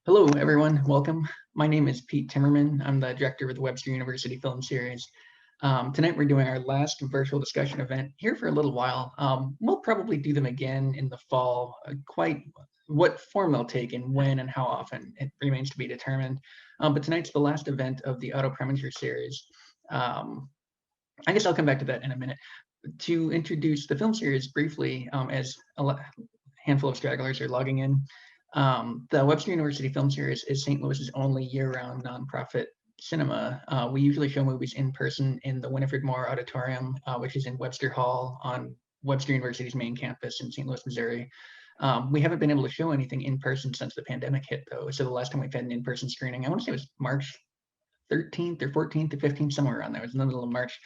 Hello, everyone. Welcome. My name is Pete Timmerman. I'm the director of the Webster University Film Series. Tonight, we're doing our last virtual discussion event here for a little while. We'll probably do them again in the fall. Quite what form they'll take and when and how often, it remains to be determined. But tonight's the last event of the Otto Preminger series. I guess I'll come back to that in a minute. To introduce the film series briefly, as a handful of stragglers are logging in, the Webster University Film Series is St. Louis's only year-round nonprofit cinema. We usually show movies in person in the Winifred Moore Auditorium, which is in Webster Hall on Webster University's main campus in St. Louis, Missouri. We haven't been able to show anything in person since the pandemic hit, though. So the last time we've had an in-person screening, I want to say it was March 13th or 14th or 15th, somewhere around there. It was in the middle of March.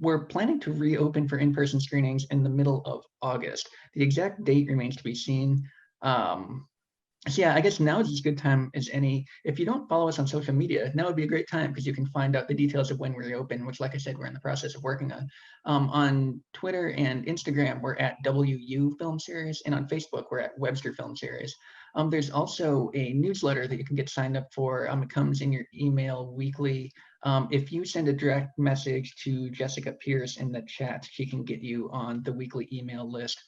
We're planning to reopen for in-person screenings in the middle of August. The exact date remains to be seen. So yeah, I guess now is as good time as any. If you don't follow us on social media, now would be a great time because you can find out the details of when we reopen, which, like I said, we're in the process of working on. On Twitter and Instagram, we're at WU Film Series, and on Facebook, we're at Webster Film Series. There's also a newsletter that you can get signed up for. It comes in your email weekly. If you send a direct message to Jessica Pierce in the chat, she can get you on the weekly email list.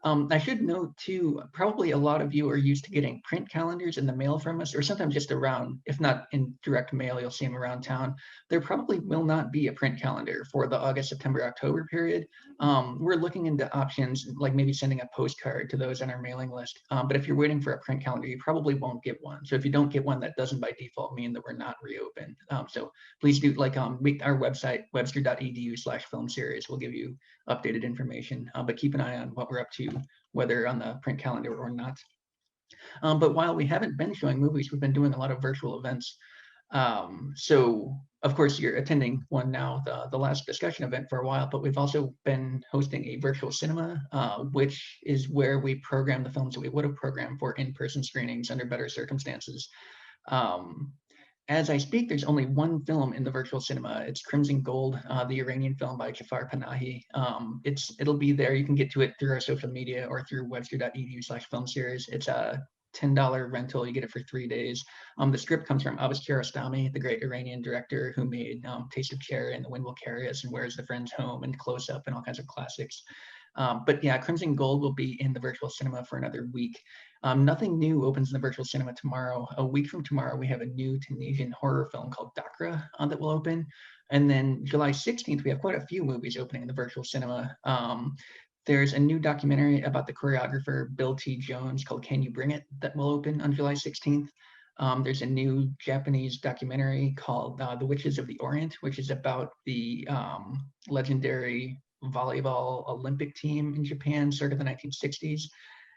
I should note too, probably a lot of you are used to getting print calendars in the mail from us, or sometimes just around, if not in direct mail, you'll see them around town. There probably will not be a print calendar for the August, September, October period. We're looking into options, like maybe sending a postcard to those on our mailing list. But if you're waiting for a print calendar, you probably won't get one. So if you don't get one, that doesn't by default mean that we're not reopened. So please do, like our website, webster.edu/film series will give you updated information, but keep an eye on what we're up to, whether on the print calendar or not. But while we haven't been showing movies, we've been doing a lot of virtual events. So of course you're attending one now, the last discussion event for a while, but we've also been hosting a virtual cinema, which is where we program the films that we would have programmed for in-person screenings under better circumstances. As I speak, there's only one film in the virtual cinema. It's Crimson Gold, the Iranian film by Jafar Panahi. It'll be there. You can get to it through our social media or through webster.edu/film series. It's a $10 rental. You get it for 3 days. The script comes from Abbas Kiarostami, the great Iranian director who made Taste of Cherry and The Wind Will Carry Us and Where's the Friend's Home and Close Up and all kinds of classics. But yeah, Crimson Gold will be in the virtual cinema for another week. Nothing new opens in the virtual cinema tomorrow. A week from tomorrow, we have a new Tunisian horror film called Dakra that will open. And then July 16th, we have quite a few movies opening in the virtual cinema. There's a new documentary about the choreographer Bill T. Jones called Can You Bring It that will open on July 16th. There's a new Japanese documentary called The Witches of the Orient, which is about the legendary volleyball Olympic team in Japan circa the 1960s.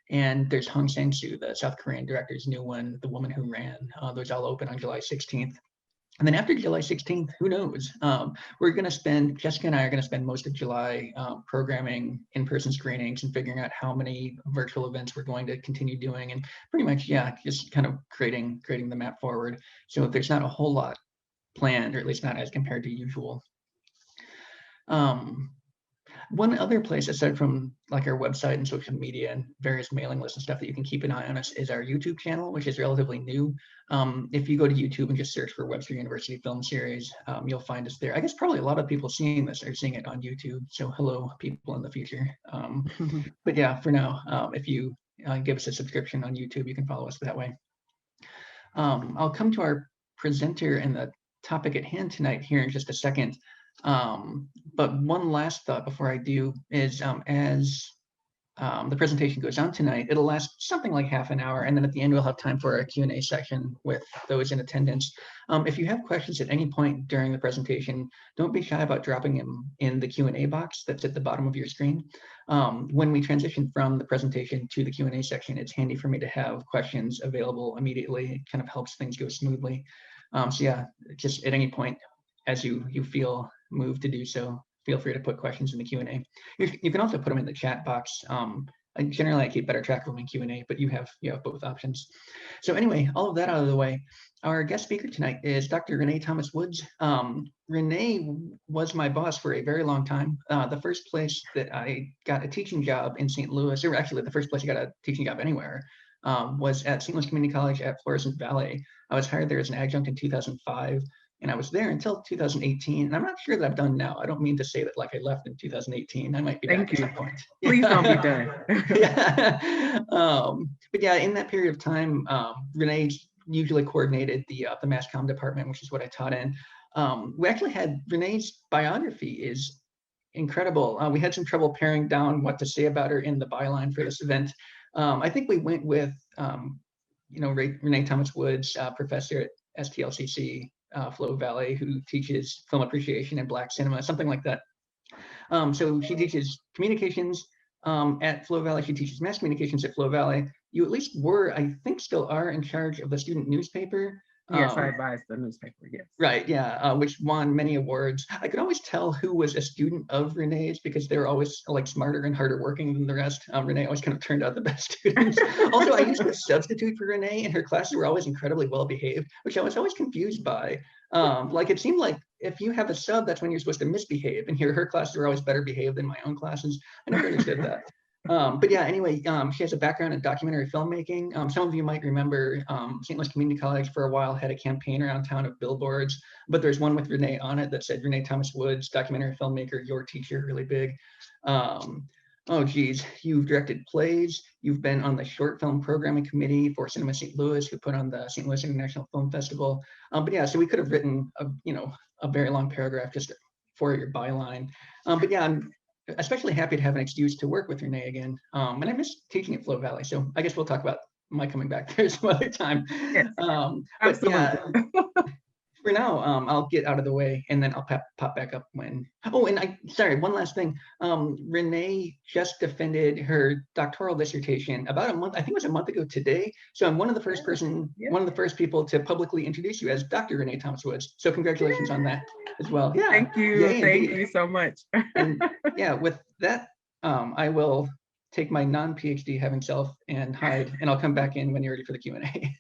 And there's Hong Sang-soo, the South Korean director's new one, The Woman Who Ran. Those all open on July 16th. And then after July 16th, who knows? Jessica and I are going to spend most of July programming in-person screenings and figuring out how many virtual events we're going to continue doing. And pretty much, yeah, just kind of creating the map forward. So if there's not a whole lot planned, or at least not as compared to usual. One other place, aside from like our website and social media and various mailing lists and stuff that you can keep an eye on us, is our YouTube channel, which is relatively new. If you go to YouTube and just search for Webster University Film Series, you'll find us there. I guess probably a lot of people seeing this are seeing it on YouTube. So hello, people in the future. But yeah, for now, if you give us a subscription on YouTube, you can follow us that way. I'll come to our presenter and the topic at hand tonight here in just a second. But one last thought before I do is as the presentation goes on tonight, it'll last something like half an hour, and then at the end we'll have time for a Q&A section with those in attendance. If you have questions at any point during the presentation, don't be shy about dropping them in the Q&A box that's at the bottom of your screen. When we transition from the presentation to the Q&A section, it's handy for me to have questions available immediately. It kind of helps things go smoothly. So yeah, just at any point as you feel moved to do so, feel free to put questions in the Q&A. You can also put them in the chat box. Generally, I keep better track of them in Q&A, but you have both options. So anyway, all of that out of the way, our guest speaker tonight is Dr. Renee Thomas-Woods. Renee was my boss for a very long time. The first place that I got a teaching job in St. Louis, or actually the first place I got a teaching job anywhere, was at St. Louis Community College at Florissant Valley. I was hired there as an adjunct in 2005, and I was there until 2018. And I'm not sure that I'm done now. I don't mean to say that like I left in 2018. I might be back at some point. Please don't be done. Yeah. But yeah, in that period of time, Renee usually coordinated the mass comm department, which is what I taught in. We actually had Renee's biography is incredible. We had some trouble paring down what to say about her in the byline for this event. I think we went with, Renee Thomas-Woods, professor at STLCC, Flow Valley, who teaches film appreciation and Black cinema, something like that. So she teaches communications at Flow Valley. She teaches mass communications at Flow Valley. You at least were, I think still are, in charge of the student newspaper. Yes, I advise the newspaper, yes. Right, yeah, which won many awards. I could always tell who was a student of Renee's because they were always like smarter and harder working than the rest. Renee always kind of turned out the best students. Also, I used to substitute for Renee, and her classes were always incredibly well behaved, which I was always confused by. Like it seemed like if you have a sub, that's when you're supposed to misbehave, and here her classes were always better behaved than my own classes. I never understood that. But yeah, anyway, she has a background in documentary filmmaking. Some of you might remember St. Louis Community College for a while had a campaign around town of billboards, but there's one with Renee on it that said Renee Thomas-Woods, documentary filmmaker, your teacher, really big. Oh geez, you've directed plays. You've been on the short film programming committee for Cinema St. Louis, who put on the St. Louis International Film Festival. But yeah, so we could have written a very long paragraph just for your byline. But yeah, I'm especially happy to have an excuse to work with Renee again. And I miss teaching at Flow Valley. So I guess we'll talk about my coming back there some other time. Yes, But yeah, for now, I'll get out of the way and then I'll pop back up when. Oh, and sorry, one last thing. Renee just defended her doctoral dissertation about a month, I think it was a month ago today. So I'm one of the first one of the first people to publicly introduce you as Dr. Renee Thomas-Woods. So congratulations on that as well. Yeah. Thank you. Thank you so much. And yeah, with that, I will take my non-PhD having self and hide, and I'll come back in when you're ready for the Q&A.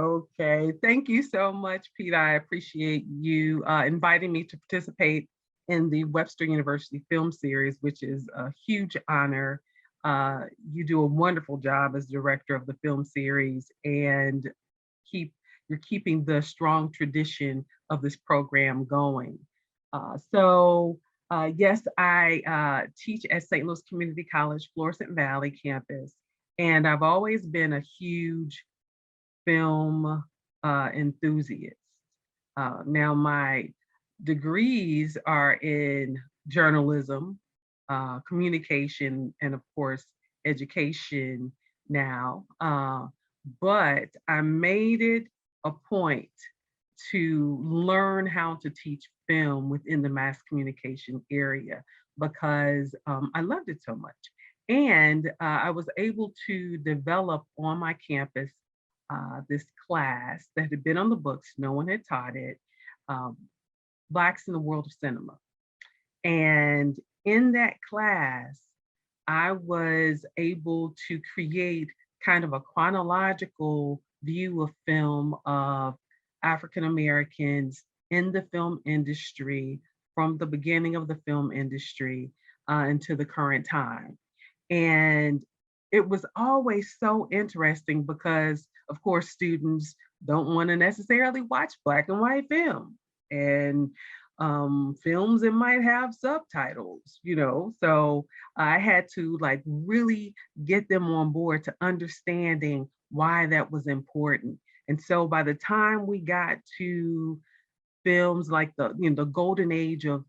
Okay, thank you so much, Pete. I appreciate you inviting me to participate in the Webster University Film Series, which is a huge honor. You do a wonderful job as director of the film series, and you're keeping the strong tradition of this program going. Yes, I teach at St. Louis Community College, Florissant Valley campus, and I've always been a huge film enthusiast. Now my degrees are in journalism, communication, and of course, education now. But I made it a point to learn how to teach film within the mass communication area because I loved it so much. And I was able to develop on my campus this class that had been on the books, no one had taught it, Blacks in the World of Cinema. And in that class, I was able to create kind of a chronological view of film of African Americans in the film industry from the beginning of the film industry into the current time. And it was always so interesting because, of course, students don't want to necessarily watch Black and white film and films that might have subtitles, so I had to like really get them on board to understanding why that was important. And so by the time we got to films like the golden age of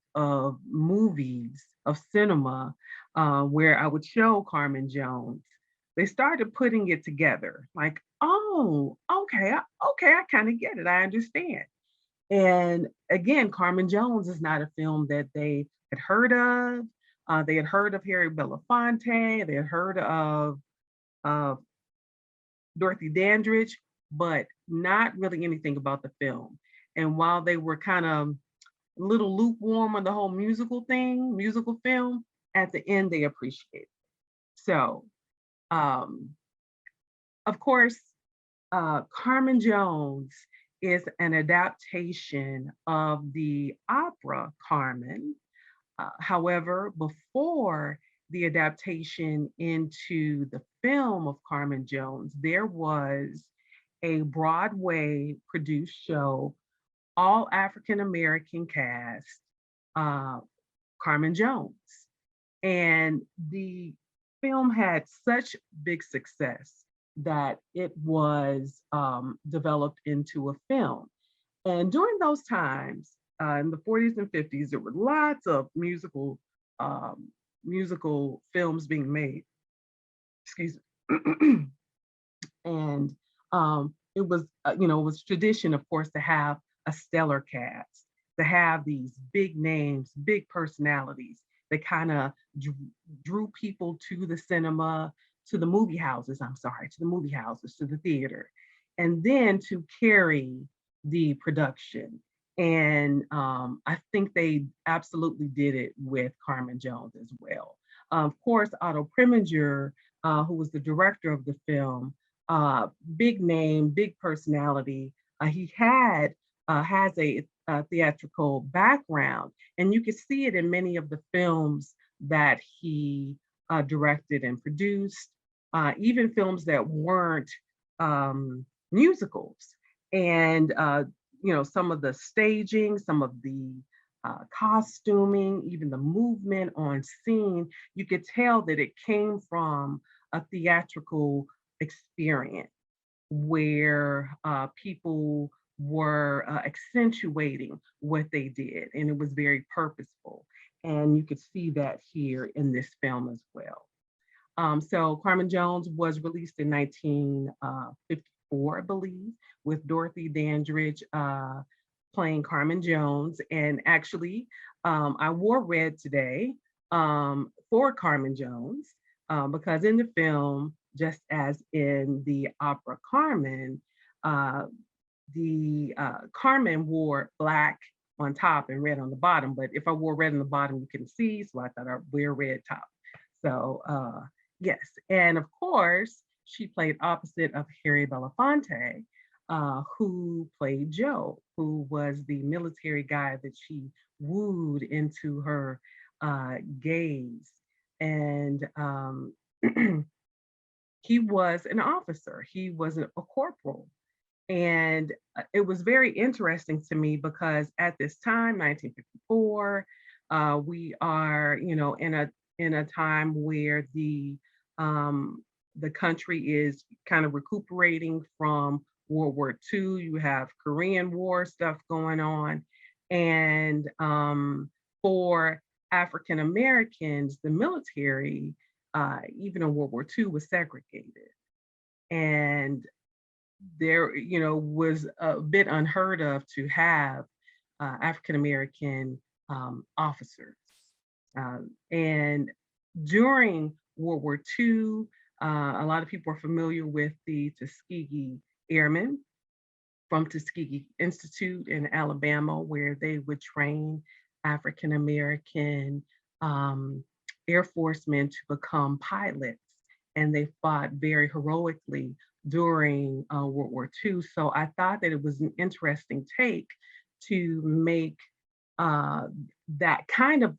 movies, of cinema, where I would show Carmen Jones, they started putting it together like, oh, okay, I kind of get it, I understand. And again, Carmen Jones is not a film that they had heard of. They had heard of Harry Belafonte, they had heard of Dorothy Dandridge, but not really anything about the film. And while they were kind of a little lukewarm on the whole musical film, at the end they appreciated it. So, of course, Carmen Jones is an adaptation of the opera Carmen. However, before the adaptation into the film of Carmen Jones, there was a Broadway produced show, all African American cast, uh, Carmen Jones. And the film had such big success that it was developed into a film. And during those times, in the 40s and 50s, there were lots of um, musical films being made. Excuse me. And it was, it was tradition, of course, to have a stellar cast, to have these big names, big personalities that kind of drew people to the cinema, to the movie houses, I'm sorry, to the movie houses, to the theater, and then to carry the production. And I think they absolutely did it with Carmen Jones as well. Of course, Otto Preminger, who was the director of the film, big name, big personality. He has a theatrical background, and you can see it in many of the films that he directed and produced, even films that weren't musicals. And some of the staging, some of the costuming, even the movement on scene, you could tell that it came from a theatrical experience where people were accentuating what they did, and it was very purposeful. And you could see that here in this film as well. So Carmen Jones was released in 1954, I believe, with Dorothy Dandridge playing Carmen Jones. And actually, I wore red today for Carmen Jones because in the film, just as in the opera Carmen, the Carmen wore black on top and red on the bottom. But if I wore red on the bottom, you can see. So I thought I'd wear red top. So yes, and of course, she played opposite of Harry Belafonte, who played Joe, who was the military guy that she wooed into her gaze. And he was an officer, he was a corporal. And it was very interesting to me because at this time, 1954, we are, in a time where the country is kind of recuperating from World War II. You have Korean War stuff going on, and for African Americans, the military, even in World War II, was segregated, and there, was a bit unheard of to have African American officers. And during World War II, a lot of people are familiar with the Tuskegee Airmen from Tuskegee Institute in Alabama, where they would train African American Air Forcemen to become pilots. And they fought very heroically during World War II. So I thought that it was an interesting take to make that kind of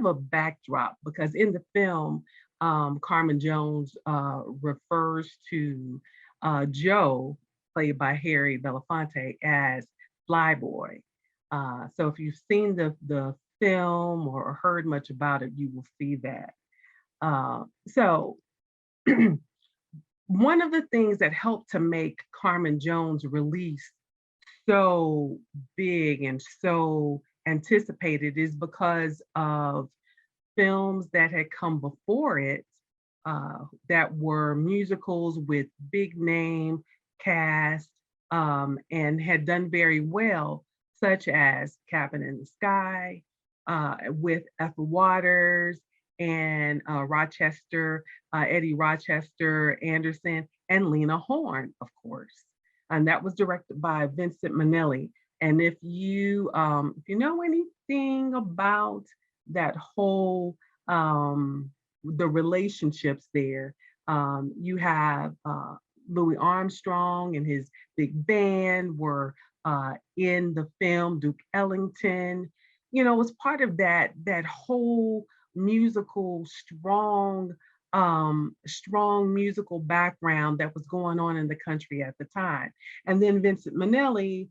a backdrop, because in the film, Carmen Jones refers to Joe, played by Harry Belafonte, as Flyboy. So if you've seen the film or heard much about it, you will see that. So one of the things that helped to make Carmen Jones' release so big and so anticipated is because of films that had come before it that were musicals with big name cast and had done very well, such as Cabin in the Sky with Ethel Waters and Eddie Rochester Anderson, and Lena Horne, of course. And that was directed by Vincent Minnelli. And if you know anything about that whole the relationships there, you have Louis Armstrong and his big band were in the film. Duke Ellington, was part of that whole musical strong strong musical background that was going on in the country at the time. And then Vincent Minnelli,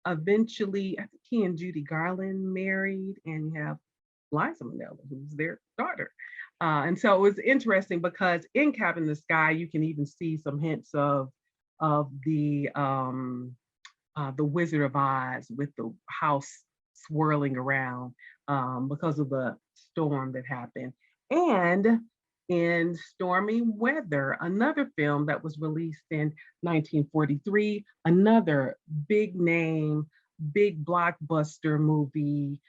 eventually, I think he and Judy Garland married, and you have Liza Minnelli, who's their daughter. And so it was interesting because in Cabin in the Sky, you can even see some hints of the Wizard of Oz with the house swirling around because of the storm that happened. And in Stormy Weather, another film that was released in 1943, another big name, big blockbuster movie,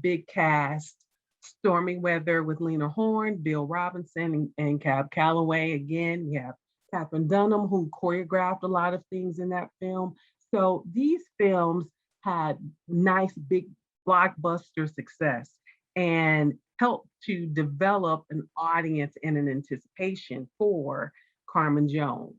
big cast, Stormy Weather with Lena Horne, Bill Robinson, and Cab Calloway. Again, you have Catherine Dunham, who choreographed a lot of things in that film. So these films had nice big blockbuster success and helped to develop an audience and an anticipation for Carmen Jones.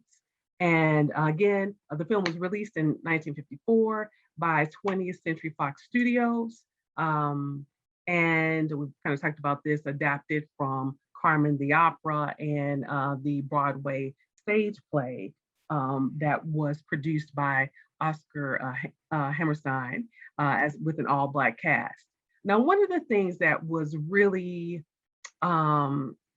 And again, the film was released in 1954 by 20th Century Fox Studios. And we kind of talked about this, adapted from Carmen the opera and the Broadway stage play that was produced by Oscar Hammerstein as with an all-Black cast. Now, one of the things that was really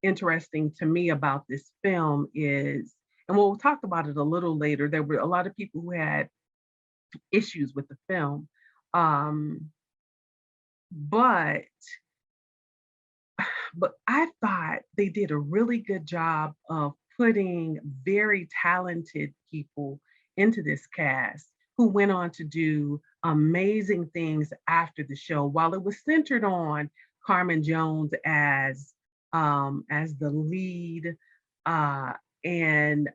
interesting to me about this film is, and we'll talk about it a little later, there were a lot of people who had issues with the film, but I thought they did a really good job of putting very talented people into this cast who went on to do amazing things after the show. While it was centered on Carmen Jones as the lead and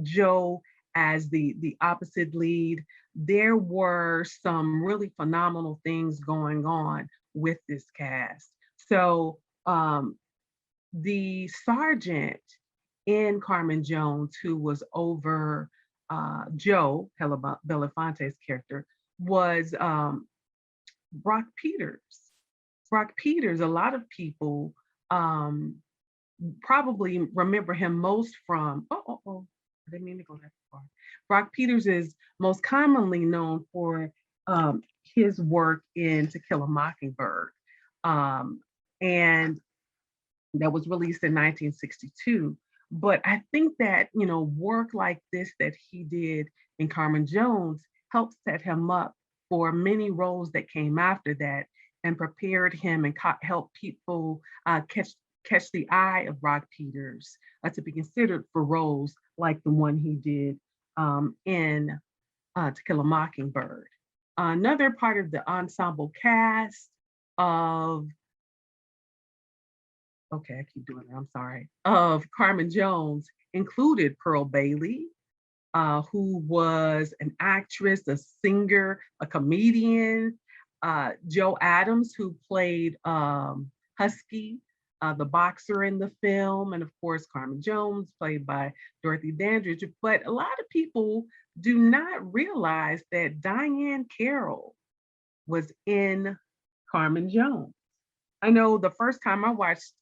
Joe as the opposite lead, there were some really phenomenal things going on with this cast. So the sergeant in Carmen Jones, who was over Joe Belafonte's character, was Brock Peters. Brock Peters, a lot of people probably remember him most from, I didn't mean to go that far. Brock Peters is most commonly known for his work in To Kill a Mockingbird. And that was released in 1962. But I think that, work like this that he did in Carmen Jones helped set him up for many roles that came after that and prepared him and helped people catch the eye of Brock Peters to be considered for roles like the one he did in To Kill a Mockingbird. Another part of the ensemble cast of I keep doing it, I'm sorry, of Carmen Jones included Pearl Bailey, who was an actress, a singer, a comedian, Joe Adams, who played Husky, the boxer in the film, and of course, Carmen Jones, played by Dorothy Dandridge. But a lot of people do not realize that Diane Carroll was in Carmen Jones. I know the first time I watched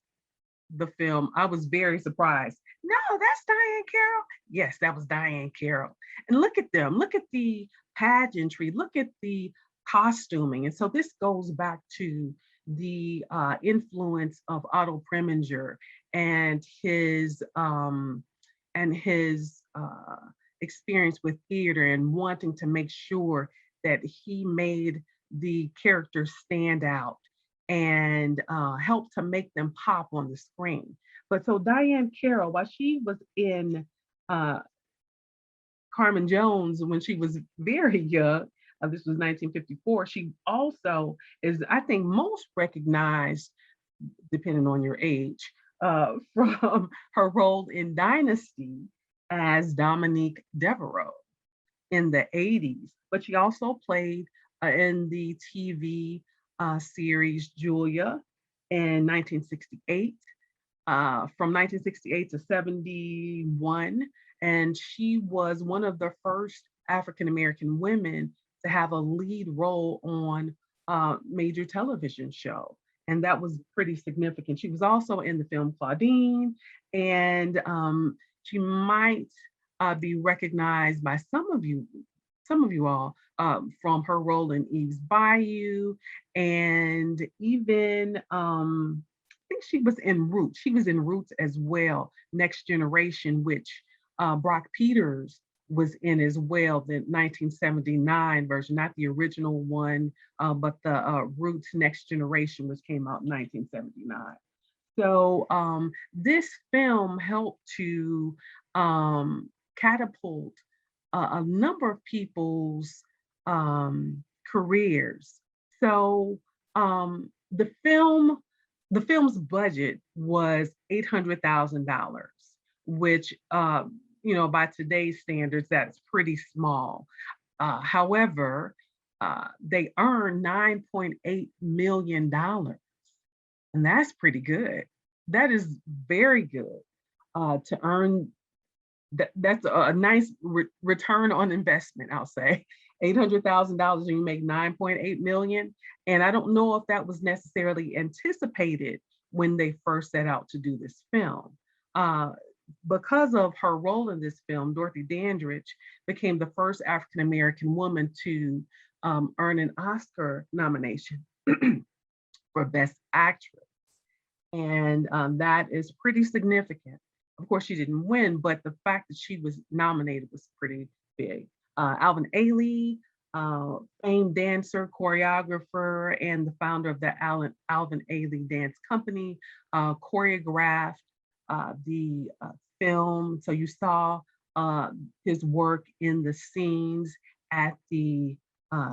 the film, I was very surprised. No, that's Diane Carroll. Yes, that was Diane Carroll. And look at them. Look at the pageantry. Look at the costuming. And so this goes back to the influence of Otto Preminger and his experience with theater and wanting to make sure that he made the characters stand out and help to make them pop on the screen. But so Diane Carroll, while she was in Carmen Jones when she was very young, this was 1954, she also is, I think, most recognized, depending on your age, from her role in Dynasty as Dominique Devereaux in the 80s. But she also played in the TV series Julia in 1968, from 1968 to 71. And she was one of the first African-American women to have a lead role on a major television show. and that was pretty significant. She was also in the film Claudine, and she might be recognized by some of you all, from her role in Eve's Bayou, and even I think she was in Roots. She was in Roots as well. Next Generation, which Brock Peters was in as well, the 1979 version, not the original one, but the Roots Next Generation, which came out in 1979. So this film helped to catapult a number of people's careers. So the film's budget was $800,000, which by today's standards, that's pretty small. However, they earned $9.8 million, and that's pretty good. That is very good to earn. That's a nice return on investment, I'll say. $800,000 and you make 9.8 million. And I don't know if that was necessarily anticipated when they first set out to do this film. Because of her role in this film, Dorothy Dandridge became the first African-American woman to earn an Oscar nomination for Best Actress. And that is pretty significant. Of course, she didn't win, but the fact that she was nominated was pretty big. Alvin Ailey, famed dancer, choreographer, and the founder of the Alvin Ailey Dance Company, choreographed the film. So you saw his work in the scenes at the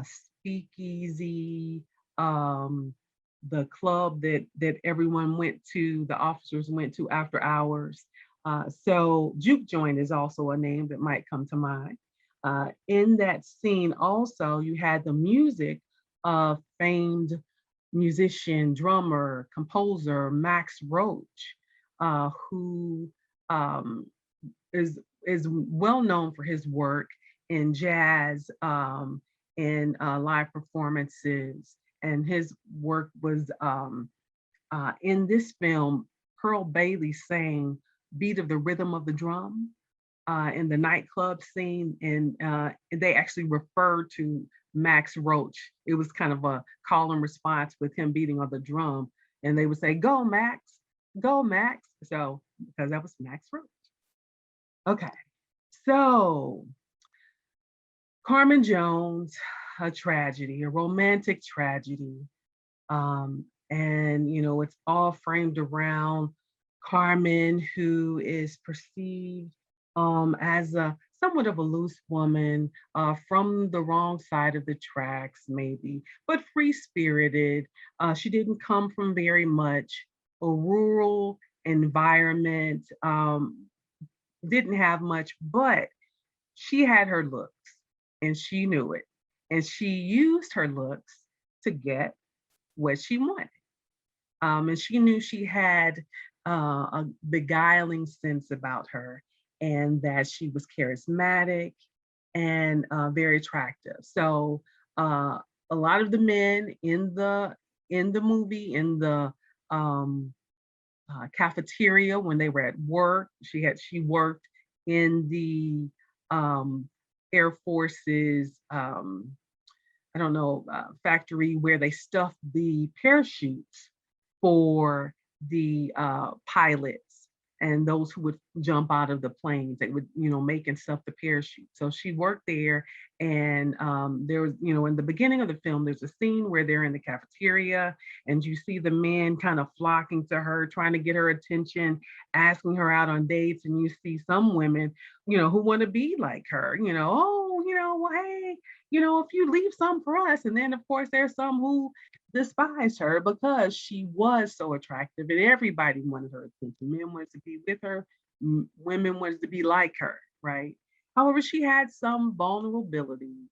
speakeasy, the club that everyone went to, the officers went to after hours. So Juke Joint is also a name that might come to mind. In that scene also, you had the music of famed musician, drummer, composer, Max Roach, who is well known for his work in jazz, in live performances. And his work was in this film. Pearl Bailey sang Beat of the Rhythm of the Drum in the nightclub scene. And they actually referred to Max Roach. It was kind of a call and response with him beating on the drum. And they would say, "Go, Max, go, Max." So, because that was Max Roach. Okay, so Carmen Jones, a tragedy, a romantic tragedy. And, it's all framed around Carmen, who is perceived as a somewhat of a loose woman from the wrong side of the tracks, maybe, but free-spirited. She didn't come from very much a rural environment, didn't have much, but she had her looks and she knew it. And she used her looks to get what she wanted. And she knew she had a beguiling sense about her, and that she was charismatic and very attractive. So a lot of the men in the movie, in the cafeteria when they were at work, she worked in the Air Force's factory where they stuffed the parachutes for the pilots and those who would jump out of the planes. They would, make and stuff the parachute. So she worked there, and there was, in the beginning of the film, there's a scene where they're in the cafeteria, and you see the men kind of flocking to her, trying to get her attention, asking her out on dates, and you see some women, who want to be like her, well, hey, if you leave some for us. And then, of course, there's some who despised her because she was so attractive and everybody wanted her attention. Men wanted to be with her, women wanted to be like her, right? However, she had some vulnerabilities,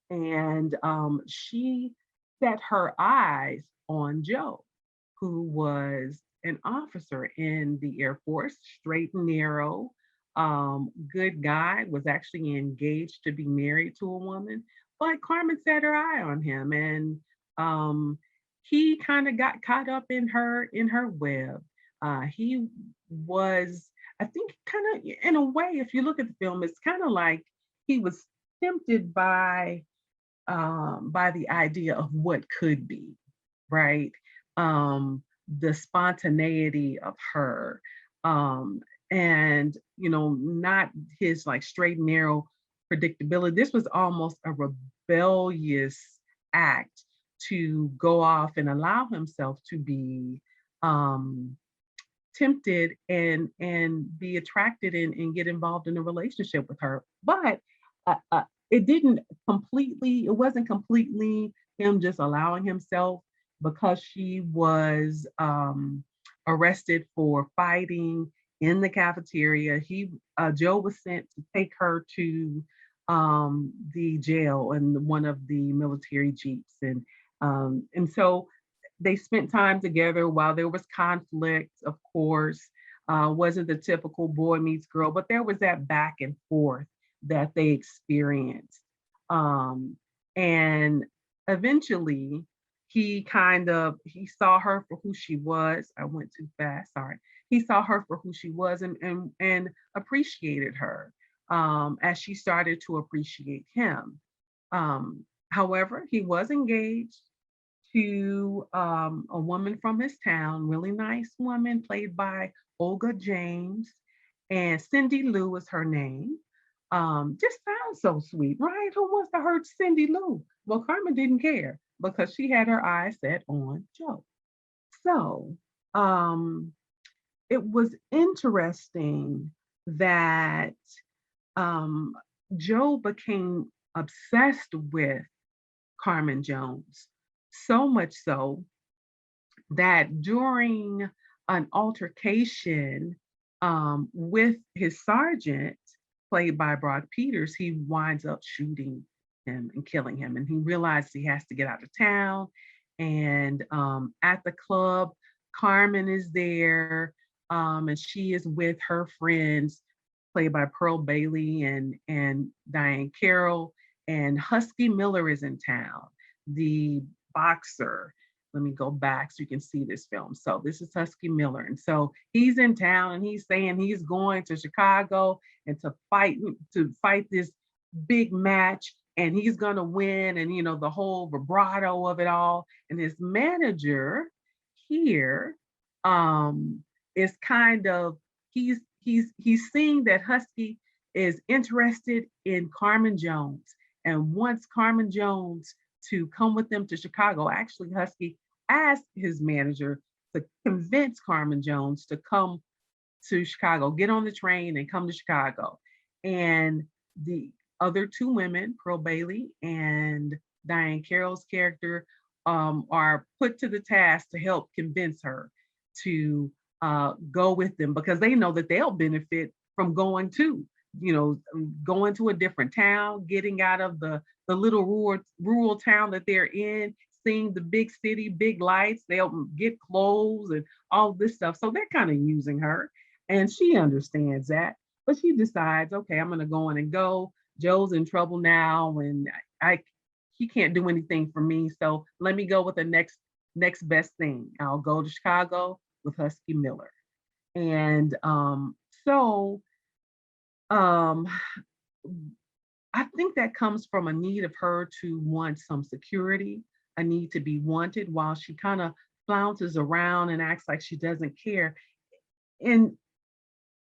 and she set her eyes on Joe, who was an officer in the Air Force, straight and narrow, good guy, was actually engaged to be married to a woman. But Carmen set her eye on him, and he kind of got caught up in her web. He was, I think, kind of in a way, if you look at the film, it's kind of like he was tempted by the idea of what could be, right? The spontaneity of her, um, and not his like straight and narrow predictability. This was almost a rebellious act to go off and allow himself to be um, tempted and be attracted and get involved in a relationship with her. But it didn't completely, it wasn't completely him just allowing himself, because she was arrested for fighting in the cafeteria. Joe was sent to take her to the jail in one of the military jeeps, and so they spent time together while there was conflict, of course. Wasn't the typical boy meets girl, but there was that back and forth that they experienced. Um, and eventually he saw her for who she was. I went too fast, sorry. He saw her for who she was, and appreciated her as she started to appreciate him. However, he was engaged to a woman from his town, really nice woman played by Olga James, and Cindy Lou is her name. Just sounds so sweet, right? Who wants to hurt Cindy Lou? Well, Carmen didn't care because she had her eyes set on Joe. So it was interesting that um, Joe became obsessed with Carmen Jones, so much so that during an altercation with his sergeant, played by Brock Peters, he winds up shooting him and killing him. And he realizes he has to get out of town. And at the club, Carmen is there, and she is with her friends, played by Pearl Bailey and Diane Carroll. And Husky Miller is in town, the boxer. Let me go back so you can see this film. So this is Husky Miller. And so he's in town and he's saying he's going to Chicago and to fight this big match, and he's gonna win, and the whole vibrato of it all. And his manager here is kind of he's seeing that Husky is interested in Carmen Jones and wants Carmen Jones to come with them to Chicago. Actually, Husky asked his manager to convince Carmen Jones to come to Chicago, get on the train and come to Chicago. And the other two women, Pearl Bailey and Diane Carroll's character, are put to the task to help convince her to go with them, because they know that they'll benefit from going to, going to a different town, getting out of the little rural town that they're in, seeing the big city, big lights. They'll get clothes and all this stuff. So they're kind of using her, and she understands that. But she decides, okay, I'm going to go in and go. Joe's in trouble now, and he can't do anything for me. So let me go with the next best thing. I'll go to Chicago with Husky Miller. And so I think that comes from a need of her to want some security, a need to be wanted, while she kind of flounces around and acts like she doesn't care. And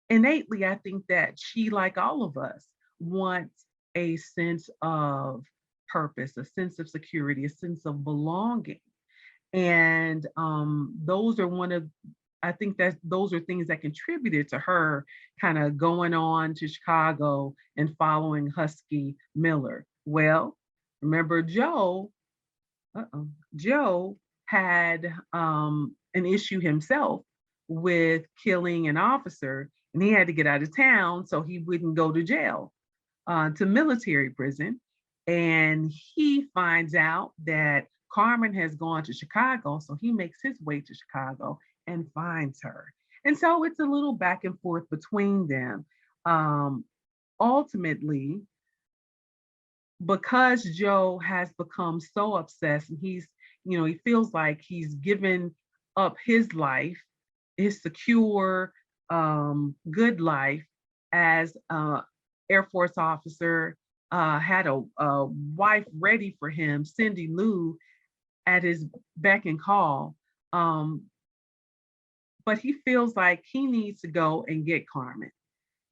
innately, I think that she, like all of us, wants a sense of purpose, a sense of security, a sense of belonging. And I think that those are things that contributed to her kind of going on to Chicago and following Husky Miller. Well, remember Joe had an issue himself with killing an officer, and he had to get out of town so he wouldn't go to jail, to military prison. And he finds out that Carmen has gone to Chicago, so he makes his way to Chicago and finds her. And so it's a little back and forth between them. Ultimately, because Joe has become so obsessed, and he feels like he's given up his life, his secure, good life as a Air Force officer, had a wife ready for him, Cindy Lou, at his beck and call. Um, but he feels like he needs to go and get Carmen.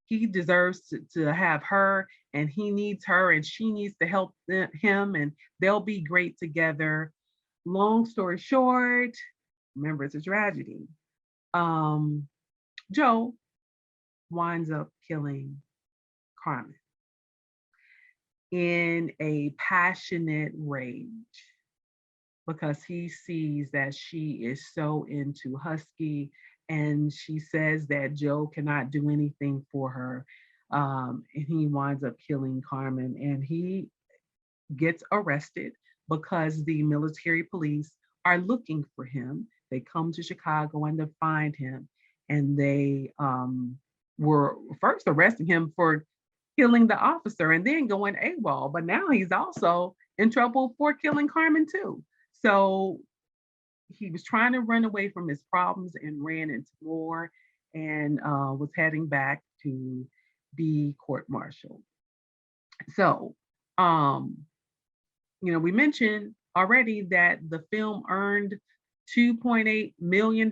He deserves to have her, and he needs her, and she needs to help him, and they'll be great together. Long story short, remember, it's a tragedy. Um, Joe winds up killing Carmen in a passionate rage because he sees that she is so into Husky, and she says that Joe cannot do anything for her. And he winds up killing Carmen, and he gets arrested because the military police are looking for him. They come to Chicago and they find him, and they were first arresting him for killing the officer and then going AWOL. But now he's also in trouble for killing Carmen too. So he was trying to run away from his problems and ran into more, and was heading back to be court-martialed. So, we mentioned already that the film earned $2.8 million,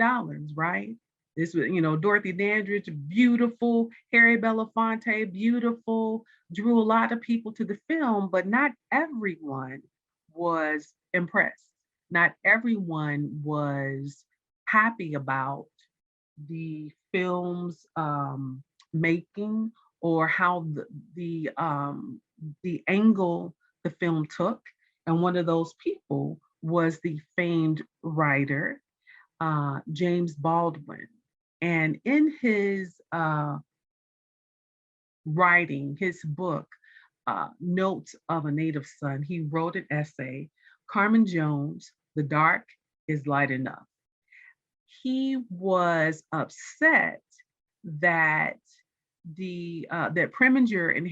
right? This was, Dorothy Dandridge, beautiful, Harry Belafonte, beautiful, drew a lot of people to the film, but not everyone was impressed. Not everyone was happy about the film's making, or how the angle the film took. And one of those people was the famed writer, James Baldwin. And in his writing, his book, Notes of a Native Son, he wrote an essay, Carmen Jones, The Dark is Light Enough. He was upset that that Preminger and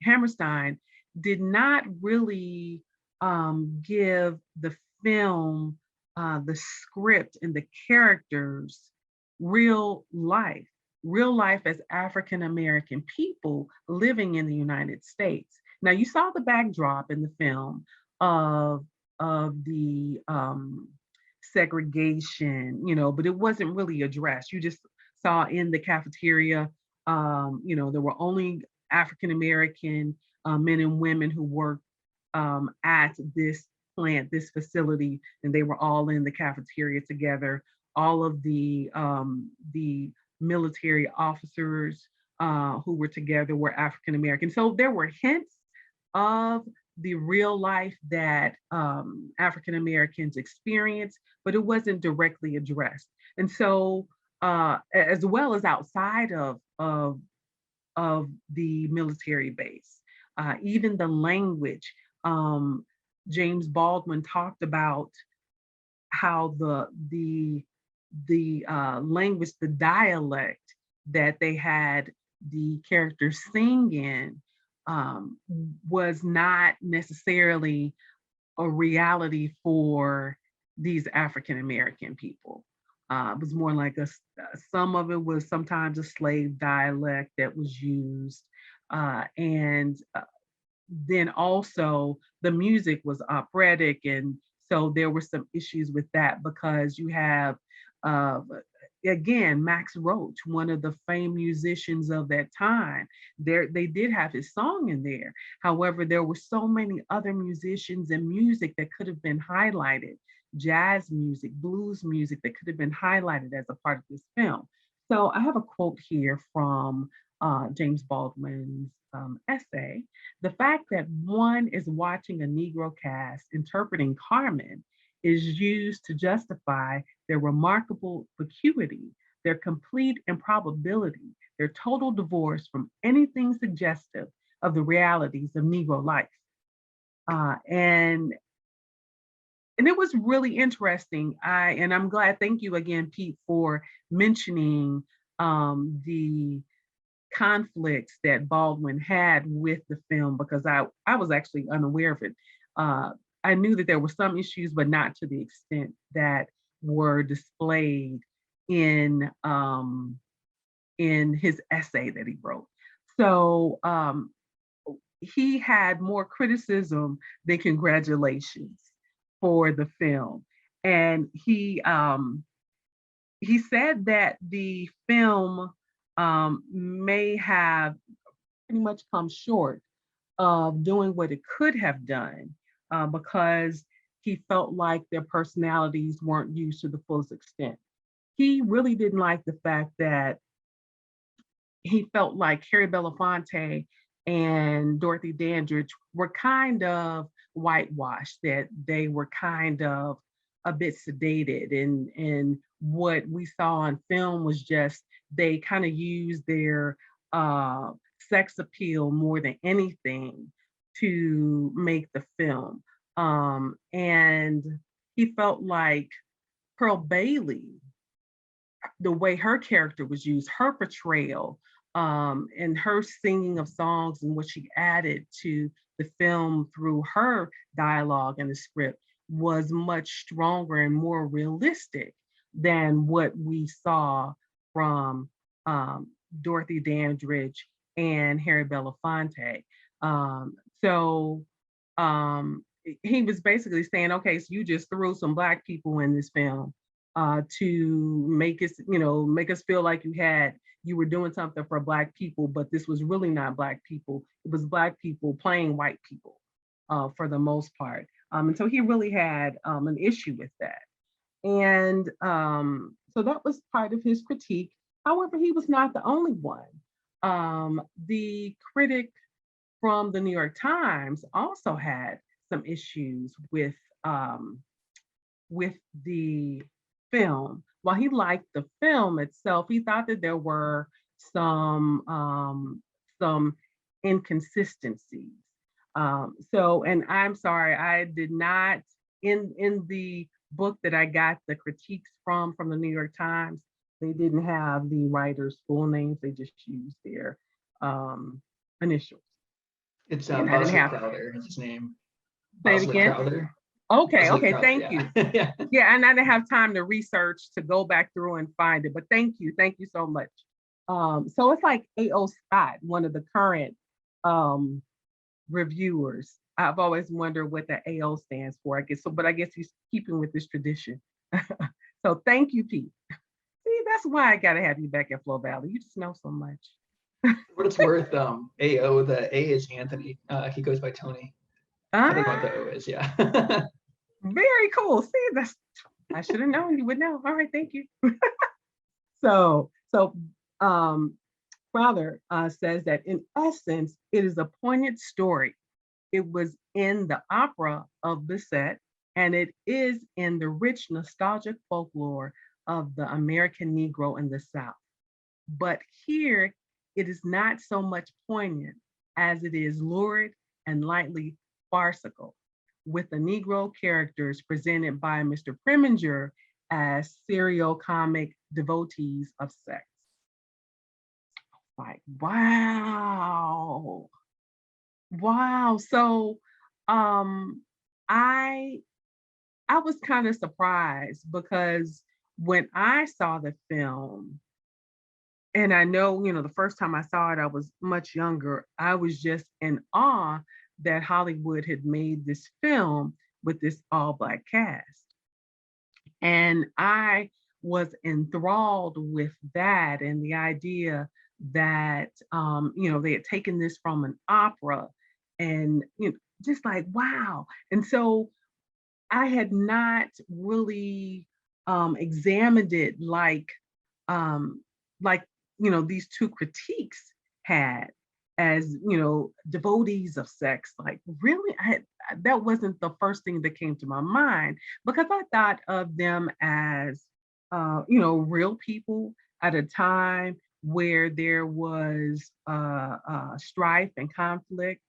Hammerstein did not really give the film, the script and the characters real life as African American people living in the United States. Now, you saw the backdrop in the film of the segregation, but it wasn't really addressed. You just saw in the cafeteria, there were only African American men and women who worked at this plant, this facility, and they were all in the cafeteria together. All of the military officers who were together were African American. So there were hints of the real life that African Americans experience, but it wasn't directly addressed. And so, as well as outside of the military base, even the language. James Baldwin talked about how the language, the dialect that they had the characters sing in, was not necessarily a reality for these African American people. It was more like some of it was sometimes a slave dialect that was used, and then also the music was operatic, and so there were some issues with that because you have again, Max Roach, one of the famed musicians of that time. They did have his song in there. However, there were so many other musicians and music that could have been highlighted, jazz music, blues music that could have been highlighted as a part of this film. So I have a quote here from James Baldwin's essay. The fact that one is watching a Negro cast interpreting Carmen is used to justify their remarkable vacuity, their complete improbability, their total divorce from anything suggestive of the realities of Negro life. And it was really interesting. I'm glad, thank you again, Pete, for mentioning the conflicts that Baldwin had with the film, because I was actually unaware of it. I knew that there were some issues, but not to the extent that were displayed in his essay that he wrote. So he had more criticism than congratulations for the film, and he said that the film may have pretty much come short of doing what it could have done because he felt like their personalities weren't used to the fullest extent. He really didn't like the fact that he felt like Harry Belafonte and Dorothy Dandridge were kind of whitewashed, that they were kind of a bit sedated. And what we saw on film was just they kind of used their sex appeal more than anything to make the film. And he felt like Pearl Bailey, the way her character was used, her portrayal, and her singing of songs and what she added to the film through her dialogue and the script was much stronger and more realistic than what we saw from Dorothy Dandridge and Harry Belafonte. So he was basically saying, okay, so you just threw some Black people in this film to make us, make us feel like you were doing something for Black people, but this was really not Black people. It was Black people playing white people for the most part. And so he really had an issue with that. And so that was part of his critique. However, he was not the only one. The critic from the New York Times also had some issues with the film. While he liked the film itself, he thought that there were some inconsistencies. And I'm sorry, I did not in the book that I got the critiques from the New York Times. They didn't have the writers' full names. They just used their initials. It's And I didn't Oscar have Crowther is his name. say it Oscar again. Crowther. Okay, Oscar okay, Crowther, thank yeah. you. Yeah. Yeah, and I didn't have time to research to go back through and find it, but thank you so much. So it's like A.O. Scott, one of the current reviewers. I've always wondered what the AO stands for. I guess so, but I guess he's keeping with this tradition. So thank you, Pete. See, that's why I gotta have you back at Flow Valley. You just know so much. What it's worth, AO, the A is Anthony. He goes by Tony. I don't know what the O is, yeah. Very cool. See, I should have known you would know. All right, thank you. So Crowther says that in essence, it is a poignant story. It was in the opera of Bizet, and it is in the rich nostalgic folklore of the American Negro in the South. But here, it is not so much poignant as it is lurid and lightly farcical, with the Negro characters presented by Mr. Preminger as serial comic devotees of sex. Like, wow. Wow. So I was kind of surprised because when I saw the film, and I know, the first time I saw it, I was much younger. I was just in awe that Hollywood had made this film with this all Black cast. And I was enthralled with that and the idea that, they had taken this from an opera and, just like, wow. And so I had not really examined it like these two critiques had as devotees of sex. Like, really, that wasn't the first thing that came to my mind, because I thought of them as real people at a time where there was strife and conflict.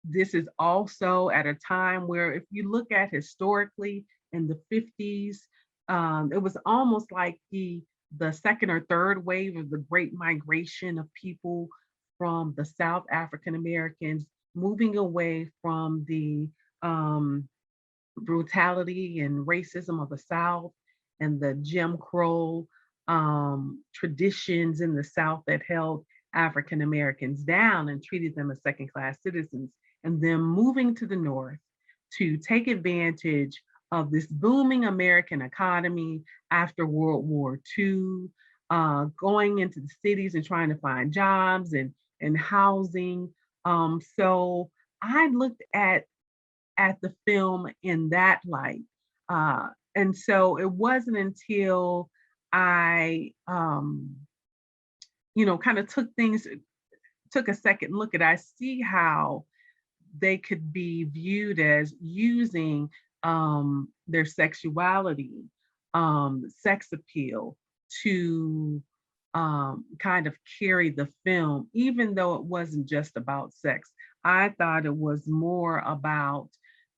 This is also at a time where, if you look at historically in the 50s, it was almost like the second or third wave of the Great Migration of people from the South African Americans moving away from the brutality and racism of the South and the Jim Crow traditions in the South that held African Americans down and treated them as second class citizens, and them moving to the North to take advantage of this booming American economy after World War II, going into the cities and trying to find jobs and housing. So I looked at the film in that light. And so it wasn't until I, kind of took a second look at, I see how they could be viewed as using their sexuality, sex appeal to kind of carry the film, even though it wasn't just about sex. I thought it was more about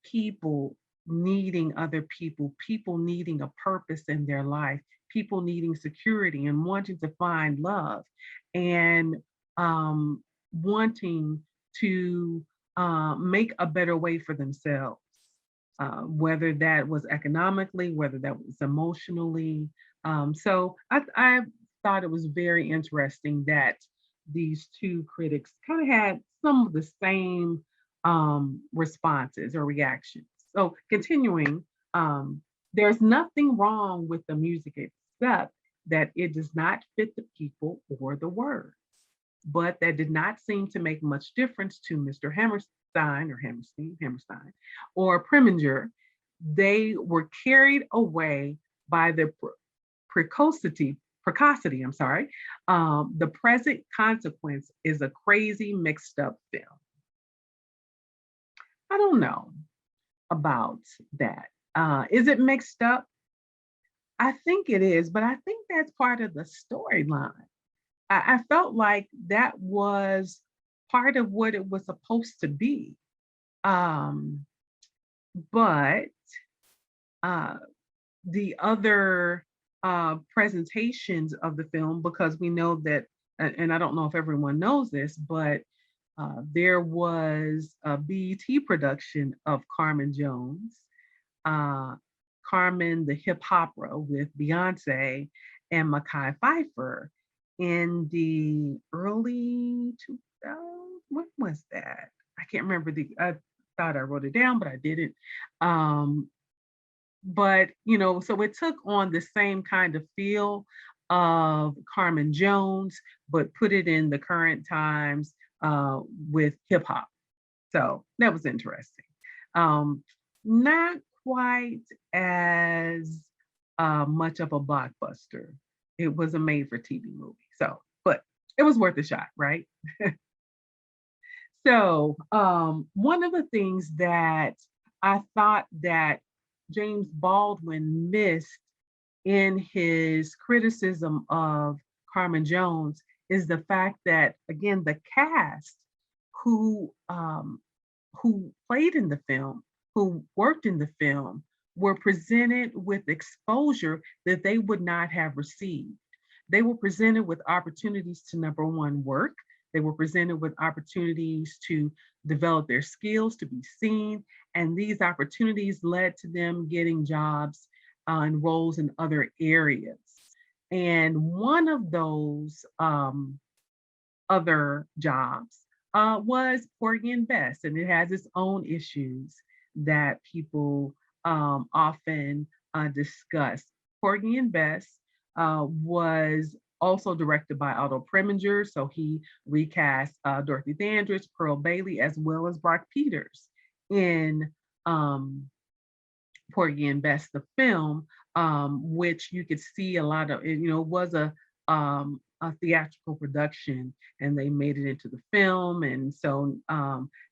people needing other people, people needing a purpose in their life, people needing security and wanting to find love, and wanting to make a better way for themselves, whether that was economically, whether that was emotionally. So I thought it was very interesting that these two critics kind of had some of the same responses or reactions. So continuing, there's nothing wrong with the music except that it does not fit the people or the words. But that did not seem to make much difference to Mr. Hammerstein, or Preminger. They were carried away by the precocity, the present consequence is a crazy mixed up film. I don't know about that. Is it mixed up? I think it is, but I think that's part of the storyline. I felt like that was part of what it was supposed to be. But the other presentations of the film, because we know that, and I don't know if everyone knows this, but there was a BET production of Carmen Jones, Carmen the Hip Opera with Beyonce and Mekhi Phifer in the early 2000s. What was that? I can't remember I thought I wrote it down, but I didn't. But so it took on the same kind of feel of Carmen Jones, but put it in the current times with hip hop. So that was interesting. Not quite as much of a blockbuster. It was a made for TV movie. So, but it was worth a shot, right? So one of the things that I thought that James Baldwin missed in his criticism of Carmen Jones is the fact that, again, the cast who played in the film, who worked in the film, were presented with exposure that they would not have received. They were presented with opportunities to, number one, work. They were presented with opportunities to develop their skills, to be seen, and these opportunities led to them getting jobs and roles in other areas. And one of those other jobs was Porgy and Bess, and it has its own issues that people often discuss. Porgy and Bess was also directed by Otto Preminger, so he recast Dorothy Dandridge, Pearl Bailey, as well as Brock Peters in Porgy and Bess, the film, which you could see a lot of, was a theatrical production, and they made it into the film. And so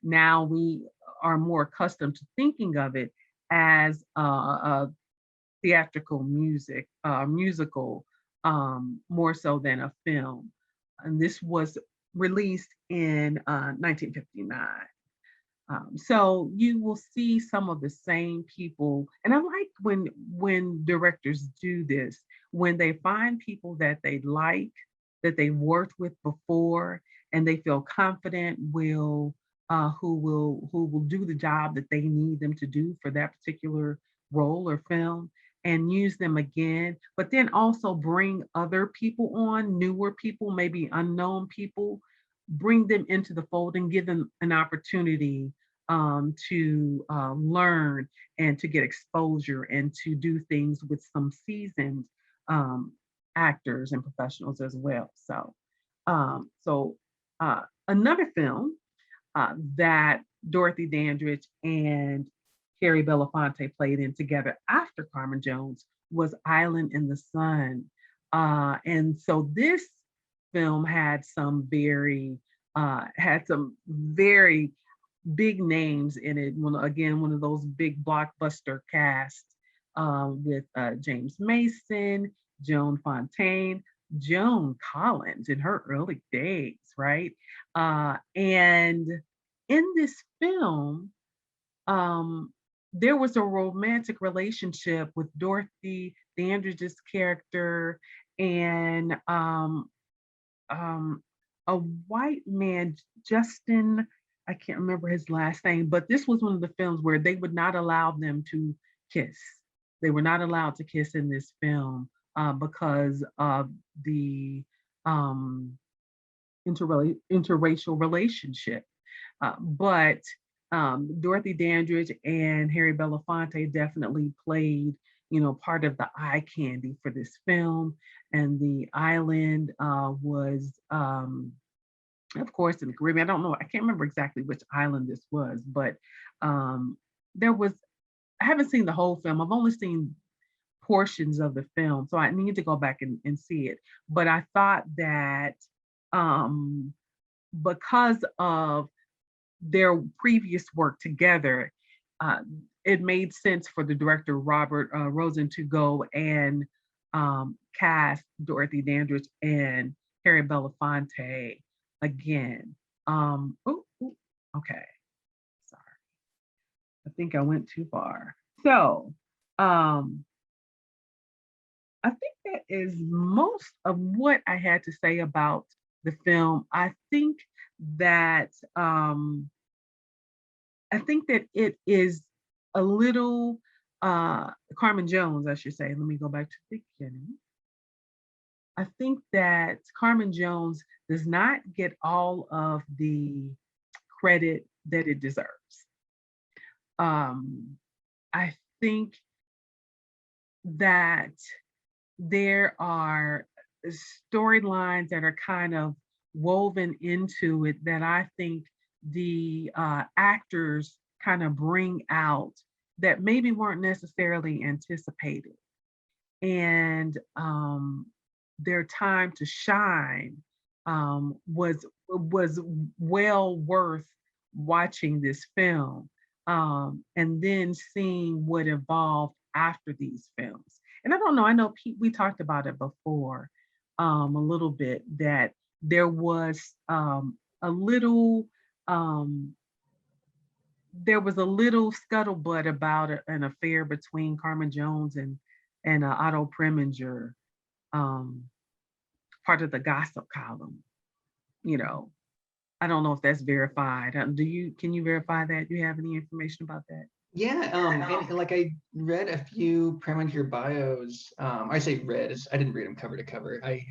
now we are more accustomed to thinking of it as a theatrical musical, more so than a film. And this was released in 1959. So you will see some of the same people, and I like when directors do this, when they find people that they like, that they worked with before, and they feel confident will who will do the job that they need them to do for that particular role or film, and use them again, but then also bring other people on, newer people, maybe unknown people, bring them into the fold and give them an opportunity to learn and to get exposure and to do things with some seasoned actors and professionals as well. So another film that Dorothy Dandridge and Harry Belafonte played in together after Carmen Jones was Island in the Sun. And so this film had some very big names in it. Again, one of those big blockbuster casts with James Mason, Joan Fontaine, Joan Collins in her early days, right? And in this film, there was a romantic relationship with Dorothy Dandridge's character and a white man, Justin, I can't remember his last name, but this was one of the films where they would not allow them to kiss. They were not allowed to kiss in this film because of the interracial relationship. But Dorothy Dandridge and Harry Belafonte definitely played, part of the eye candy for this film. And the island was, of course, in the Caribbean. I can't remember exactly which island this was, but I haven't seen the whole film. I've only seen portions of the film, so I need to go back and see it. But I thought that because of their previous work together, it made sense for the director Robert Rosen to go and cast Dorothy Dandridge and Harry Belafonte again. Okay, sorry, I think I went too far. So I think that is most of what I had to say about the film. I think that it is a little Carmen Jones, I should say. Let me go back to the beginning. I think that Carmen Jones does not get all of the credit that it deserves. I think that there are storylines that are kind of woven into it that I think the actors kind of bring out that maybe weren't necessarily anticipated. And their time to shine was well worth watching this film and then seeing what evolved after these films. And I don't know, I know Pete, we talked about it before a little bit, that there was a little scuttlebutt about an affair between Carmen Jones and Otto Preminger, part of the gossip column. I don't know if that's verified. Can you verify that? Do you have any information about that? Yeah, and like I read a few Preminger bios. I say read, I didn't read them cover to cover. I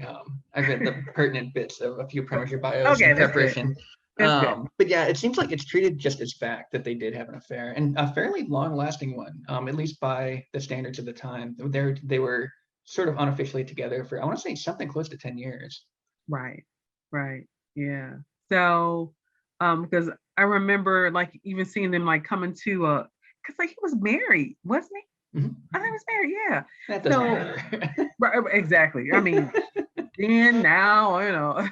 read the pertinent bits of a few Preminger bios in preparation. But yeah, it seems like it's treated just as fact that they did have an affair, and a fairly long-lasting one, at least by the standards of the time. They were sort of unofficially together for, I want to say, something close to 10 years. Right, yeah. So, because I remember like even seeing them like coming to because like he was married, wasn't he? Mm-hmm. I think he was married, yeah. That doesn't matter. Right, exactly. I mean, then, now,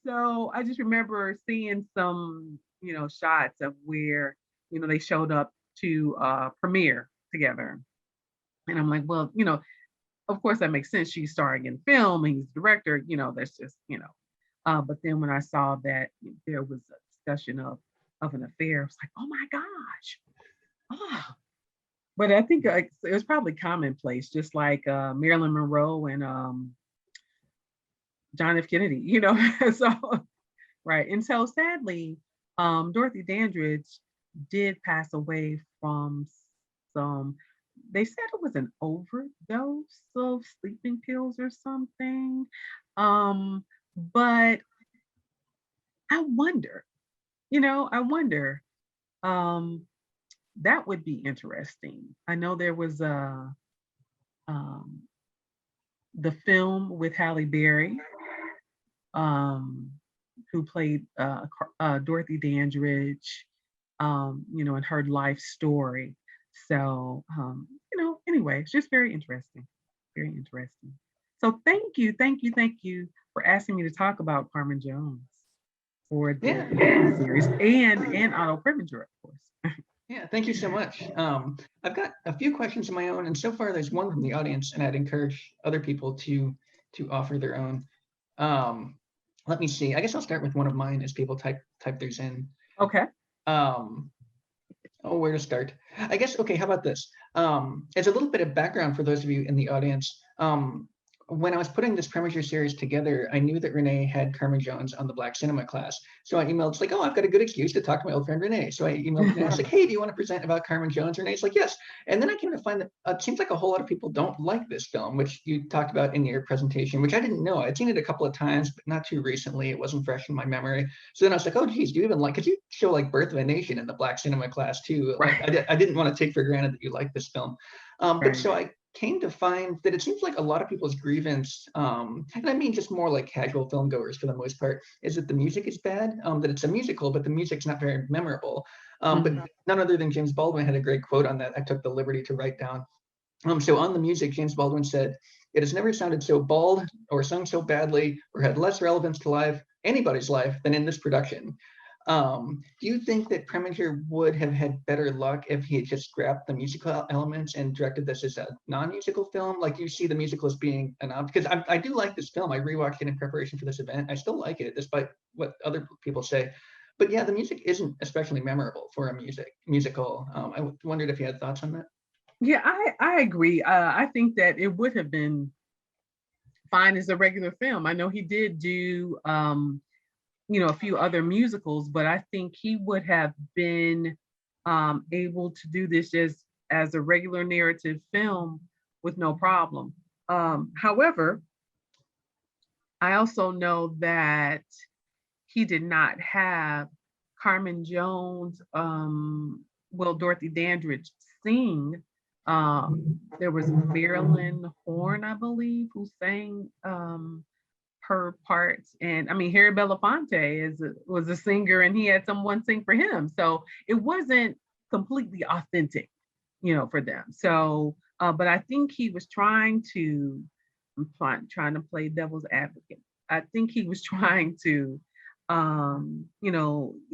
so I just remember seeing some, shots of where, they showed up to premiere together. And I'm like, well, of course that makes sense. She's starring in film and he's the director, that's just, but then when I saw that there was a discussion of an affair, I was like, oh my gosh. Oh. But I think it was probably commonplace, just like Marilyn Monroe and John F. Kennedy, so right. And so sadly, Dorothy Dandridge did pass away from some, they said it was an overdose of sleeping pills or something. But I wonder, I wonder, um, that would be interesting. I know there was um, the film with Halle Berry, um, who played Dorothy Dandridge, in her life story. So, anyway, it's just very interesting. Very interesting. So thank you, thank you for asking me to talk about Carmen Jones for the Yeah. series and Otto Preminger, of course. Yeah, thank you so much. I've got a few questions of my own, and so far there's one from the audience, and I'd encourage other people to offer their own. Um, Let me see. I guess I'll start with one of mine as people type theirs in. Okay. Um, oh, where to start? I guess, okay, how about this? As a little bit of background for those of you in the audience, when I was putting this Preminger series together, I knew that Renee had Carmen Jones on the Black Cinema class. So I emailed, it's like, oh, I've got a good excuse to talk to my old friend Renee. So I emailed Renee, I was like, hey, do you want to present about Carmen Jones? Renee's like, yes. And then I came to find that it seems like a whole lot of people don't like this film, which you talked about in your presentation, which I didn't know. I'd seen it a couple of times, but not too recently. It wasn't fresh in my memory. So then I was like, oh, geez, do you even like, because you show like Birth of a Nation in the Black Cinema class too. Like Right. I didn't want to take for granted that you like this film. But Right. so I came to find that it seems like a lot of people's grievance, and I mean just more like casual film goers for the most part, is that the music is bad, that it's a musical, but the music's not very memorable. But Mhm. none other than James Baldwin had a great quote on that I took the liberty to write down. So on the music, James Baldwin said, "It has never sounded so bald or sung so badly or had less relevance to anybody's life than in this production." Do you think that Preminger would have had better luck if he had just scrapped the musical elements and directed this as a non-musical film? Like, you see the musical as being an because I do like this film. I rewatched it in preparation for this event. I still like it, despite what other people say. But yeah, the music isn't especially memorable for a musical. I wondered if you had thoughts on that. Yeah, I agree. I think that it would have been fine as a regular film. I know he did do a few other musicals, but I think he would have been able to do this just as a regular narrative film with no problem. However, I also know that he did not have Carmen Jones, Dorothy Dandridge sing. There was Marilyn Horne, I believe, who sang her parts. And I mean, Harry Belafonte was a singer, and he had someone sing for him. So it wasn't completely authentic, for them. So, but I think he was trying to play devil's advocate. I think he was trying to,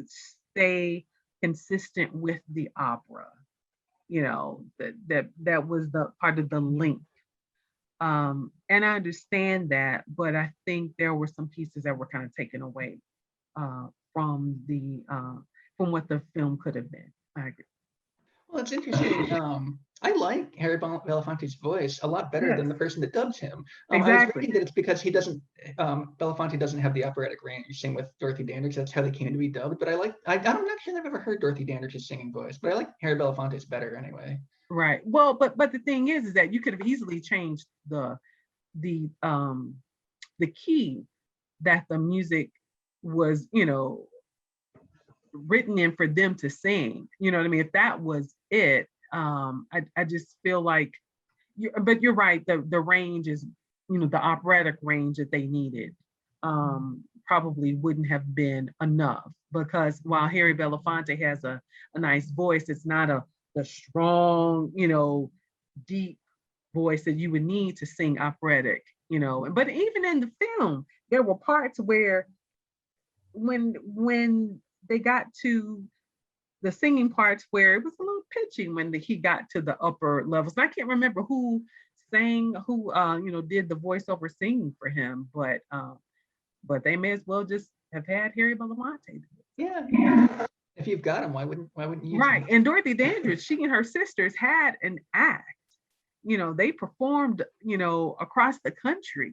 stay consistent with the opera. That was the part of the link. And I understand that, but I think there were some pieces that were kind of taken away uh, from from what the film could have been. I agree. Well, it's interesting. I like Harry Belafonte's voice a lot better Yes, than the person that dubs him. I was exactly. reading that it's because he doesn't, Belafonte doesn't have the operatic range. Same with Dorothy Dandridge. That's how they came to be dubbed. But I'm not sure I've ever heard Dorothy Dandridge's singing voice, but I like Harry Belafonte's better anyway. Right. Well, but the thing is that you could have easily changed the the key that the music was, written in for them to sing. You know what I mean? If that was it, I just feel like but you're right, the range is, the operatic range that they needed probably wouldn't have been enough, because while Harry Belafonte has a nice voice, it's not the strong, deep voice that you would need to sing operatic, but even in the film, there were parts where when they got to the singing parts where it was a little pitchy when he got to the upper levels. And I can't remember who did the voiceover singing for him, but they may as well just have had Harry Belafonte. Yeah. If you've got him, why wouldn't you use Right. him? And Dorothy Dandridge, she and her sisters had an act. They performed, across the country.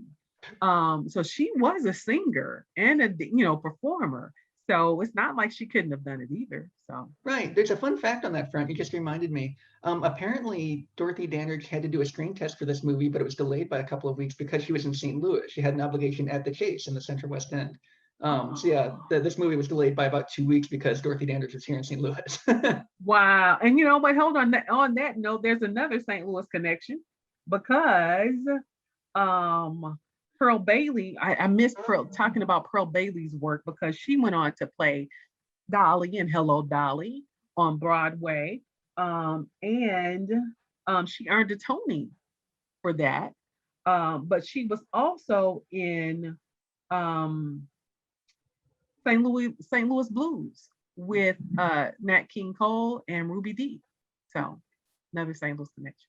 So she was a singer and a performer. So it's not like she couldn't have done it either. So Right. There's a fun fact on that front. You just reminded me. Apparently, Dorothy Dandridge had to do a screen test for this movie, but it was delayed by a couple of weeks because she was in St. Louis. She had an obligation at the Chase in the Central West End. So yeah, this movie was delayed by about 2 weeks because Dorothy Dandridge was here in St. Louis. wow. And but hold on. On that note, there's another St. Louis connection because Pearl Bailey, I missed talking about Pearl Bailey's work because she went on to play Dolly and Hello Dolly on Broadway. And she earned a Tony for that. But she was also in St. Louis Blues with Nat King Cole and Ruby Dee. So another St. Louis connection.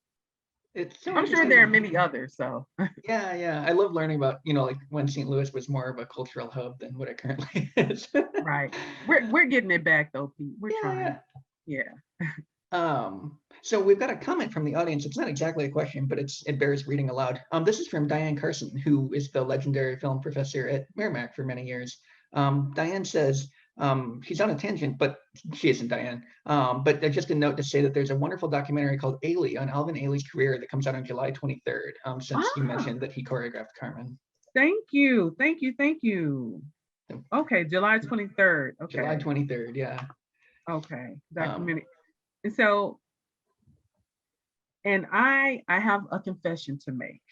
It's so I'm sure there are many others. So yeah. I love learning about, like when St. Louis was more of a cultural hub than what it currently is. right. We're getting it back though, Pete. We're trying. Yeah. So we've got a comment from the audience. It's not exactly a question, but it bears reading aloud. This is from Diane Carson, who is the legendary film professor at Merrimack for many years. Diane says, she's on a tangent, but she isn't Diane. But just a note to say that there's a wonderful documentary called Ailey on Alvin Ailey's career that comes out on July 23rd, since you mentioned that he choreographed Carmen. Thank you. Okay, July 23rd. Okay. July 23rd, yeah. Okay, documentary. And so, and I have a confession to make.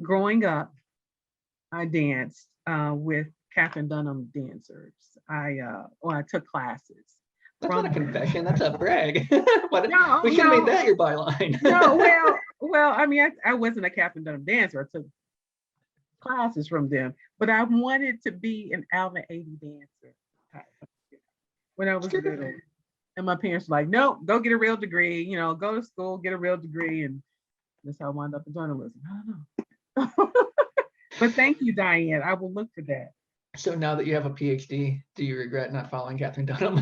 Growing up, I danced with Katherine Dunham dancers. I took classes. That's not a confession. That's a brag. But no, we should have made that your byline. No, well, I mean, I wasn't a Katherine Dunham dancer. I took classes from them, but I wanted to be an Alvin Ailey dancer when I was little. And my parents were like, "No, go get a real degree. Go to school, get a real degree." And that's how I wound up in journalism. I don't know. But thank you, Diane. I will look for that. So now that you have a PhD, do you regret not following Katherine Dunham?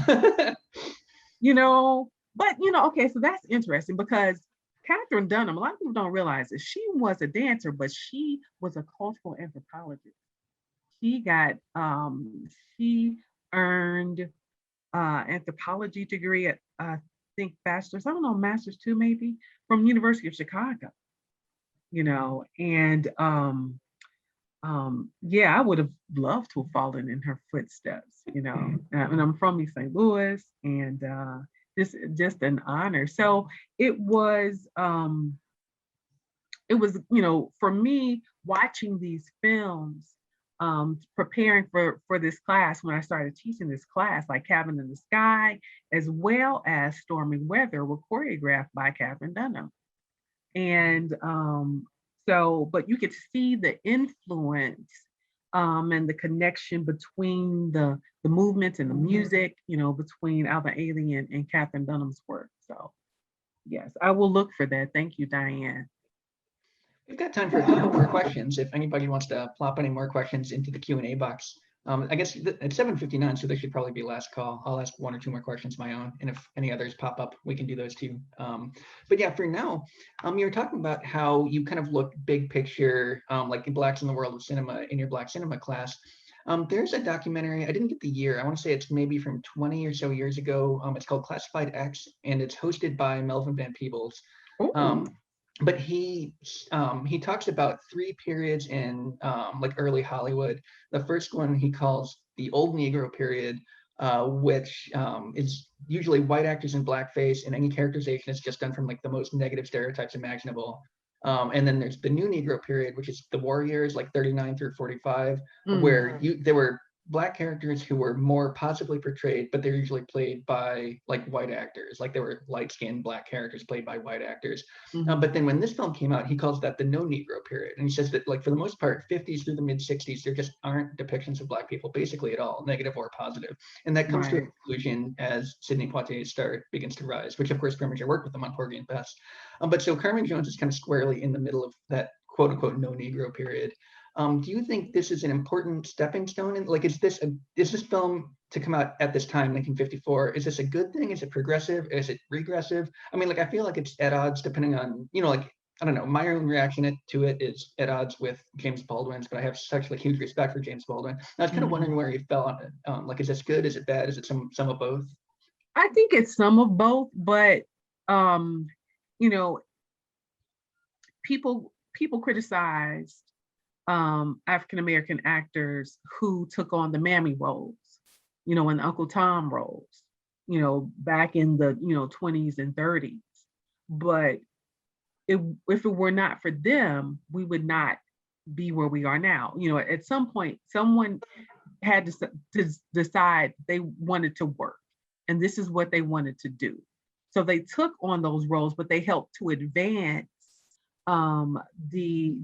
Okay, so that's interesting because Katherine Dunham, a lot of people don't realize that she was a dancer, but she was a cultural anthropologist. She earned anthropology degree at I think bachelor's, I don't know, master's too maybe, from University of Chicago. And I would have loved to have fallen in her footsteps, and I'm from East St. Louis, and just an honor. So it was, for me watching these films, preparing for this class, when I started teaching this class, like Cabin in the Sky, as well as Stormy Weather, were choreographed by Katherine Dunham. And but you could see the influence and the connection between the movements and the music, between Alvin Ailey and Katherine Dunham's work. So yes, I will look for that. Thank you, Diane. We've got time for a couple more questions. If anybody wants to plop any more questions into the Q&A box. I guess it's 7:59, so this should probably be last call. I'll ask one or two more questions of my own, and if any others pop up, we can do those too. But yeah, for now, you were talking about how you kind of look big picture, like Blacks in the World of Cinema in your Black Cinema class. There's a documentary, I didn't get the year, I want to say it's maybe from 20 or so years ago. It's called Classified X, and it's hosted by Melvin Van Peebles. But he talks about three periods in like early Hollywood. The first one he calls the Old Negro period, which is usually white actors in blackface, and any characterization is just done from like the most negative stereotypes imaginable. And then there's the New Negro period, which is the war years, like 39 through 45, where there were Black characters who were more positively portrayed, but they're usually played by like white actors, like they were light-skinned Black characters played by white actors. But then when this film came out, he calls that the No Negro period. And he says that, like, for the most part, 50s through the mid 60s, there just aren't depictions of Black people basically at all, negative or positive. And that comes to a conclusion as Sidney Poitier's star begins to rise, which of course Preminger worked with him on Porgy and Bess. But so Carmen Jones is kind of squarely in the middle of that quote unquote no Negro period. Do you think this is an important stepping stone? And like, is this film to come out at this time, 1954? Is this a good thing? Is it progressive? Is it regressive? I mean, like, I feel like it's at odds depending on, like, I don't know, my own reaction to it is at odds with James Baldwin's, but I have such like huge respect for James Baldwin. I was kind of wondering where he fell on it. Like, is this good? Is it bad? Is it some of both? I think it's some of both, but um, you know, people criticized African American actors who took on the mammy roles, and Uncle Tom roles, back in the 20s and 30s. But if it were not for them, we would not be where we are now. At some point, someone had to decide they wanted to work, and this is what they wanted to do. So they took on those roles, but they helped to advance the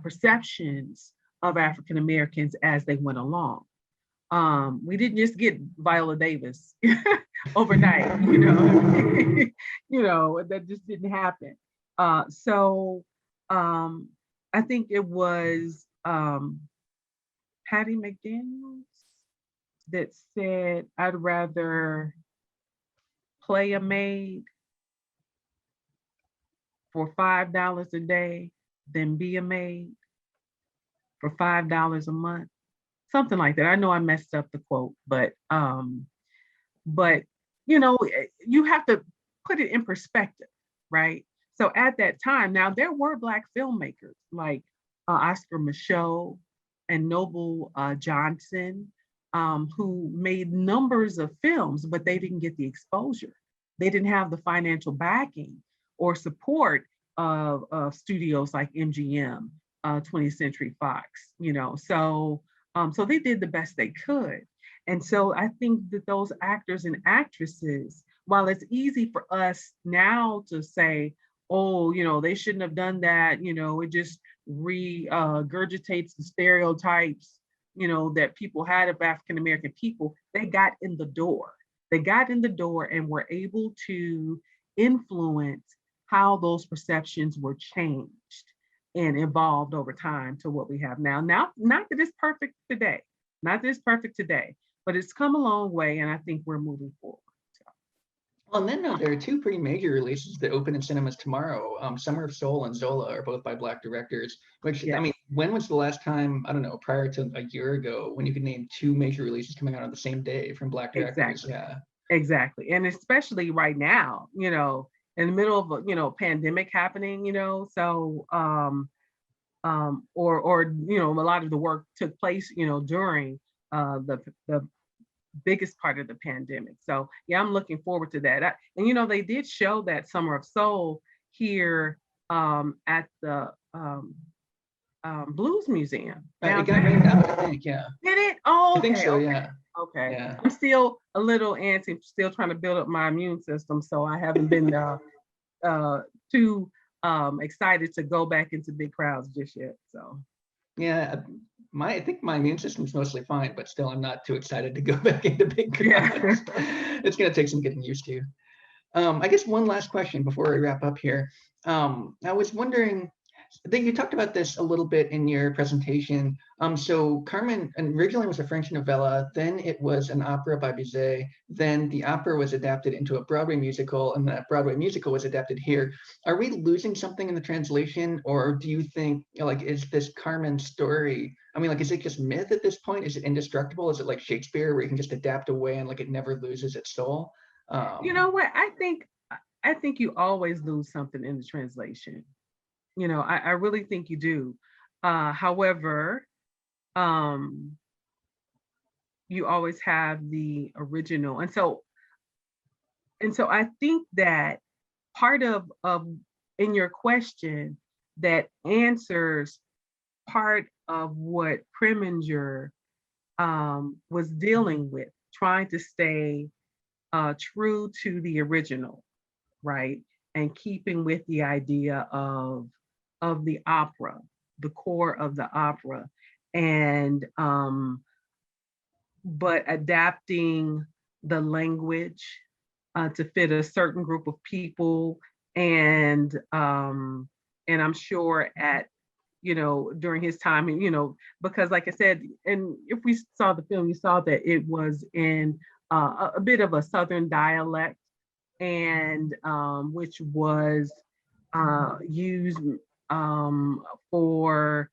perceptions of African Americans as they went along. We didn't just get Viola Davis overnight, that just didn't happen. So I think it was Patty McDaniels that said, "I'd rather play a maid for $5 a day than be a maid for $5 a month." Something like that. I know I messed up the quote, but you have to put it in perspective, right? So at that time, now there were Black filmmakers like Oscar Micheaux and Noble Johnson, who made numbers of films, but they didn't get the exposure. They didn't have the financial backing or support of studios like MGM, 20th Century Fox, so they did the best they could. And so I think that those actors and actresses, while it's easy for us now to say, oh, they shouldn't have done that, it just regurgitates the stereotypes, that people had of African American people. They got in the door. They got in the door and were able to influence how those perceptions were changed and evolved over time to what we have now. Now, not that it's perfect today, but it's come a long way, and I think we're moving forward. So. Well, and then there are two pretty major releases that open in cinemas tomorrow. Summer of Soul and Zola are both by Black directors, which, yeah. I mean, when was the last time, I don't know, prior to a year ago, when you could name two major releases coming out on the same day from Black directors? Exactly. Yeah. Exactly. And especially right now, in the middle of a pandemic happening, so or a lot of the work took place during the biggest part of the pandemic. So yeah, I'm looking forward to that. And they did show that Summer of Soul here at the Blues Museum. It got rained out, I think. Yeah. Did it? Oh, okay, I think so. okay. Yeah. Okay. Yeah. I'm still a little antsy. I'm still trying to build up my immune system, so I haven't been too excited to go back into big crowds just yet. So. Yeah, I think my immune system's mostly fine, but still, I'm not too excited to go back into big crowds. Yeah. It's going to take some getting used to. I guess one last question before we wrap up here. I was wondering, I think you talked about this a little bit in your presentation. So Carmen originally was a French novella, then it was an opera by Bizet, then the opera was adapted into a Broadway musical, and that Broadway musical was adapted here. Are we losing something in the translation, or do you think, is this Carmen story, is it just myth at this point? Is it indestructible? Is it like Shakespeare, where you can just adapt away and it never loses its soul? You know what? I think you always lose something in the translation. I really think you do. However, you always have the original. And so I think that part of in your question that answers part of what Preminger was dealing with, trying to stay true to the original, right? And keeping with the idea of the opera, the core of the opera, and but adapting the language to fit a certain group of people, and I'm sure at during his time, because like I said, and if we saw the film, you saw that it was in a bit of a Southern dialect, and which was used for,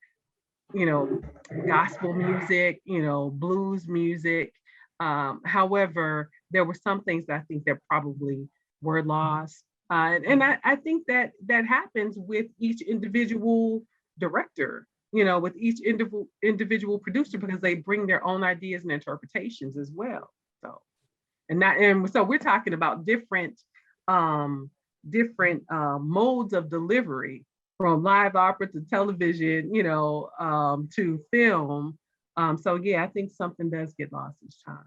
gospel music, blues music. However, there were some things that I think that probably were lost. And I think that that happens with each individual director, with each individual producer, because they bring their own ideas and interpretations as well. So, and so we're talking about different modes of delivery, from live opera to television, to film. So yeah, I think something does get lost each time.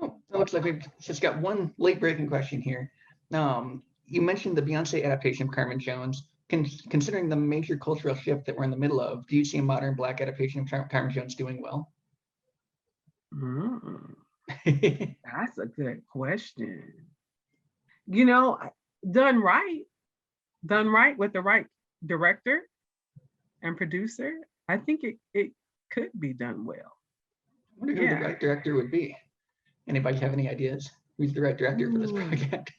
Oh, it looks like we've just got one late breaking question here. You mentioned the Beyonce adaptation of Carmen Jones. Considering the major cultural shift that we're in the middle of, do you see a modern Black adaptation of Carmen Jones doing well? That's a good question. Done right with the right director and producer, I think it could be done well. I wonder who the right director would be. Anybody have any ideas? Who's the right director for this project?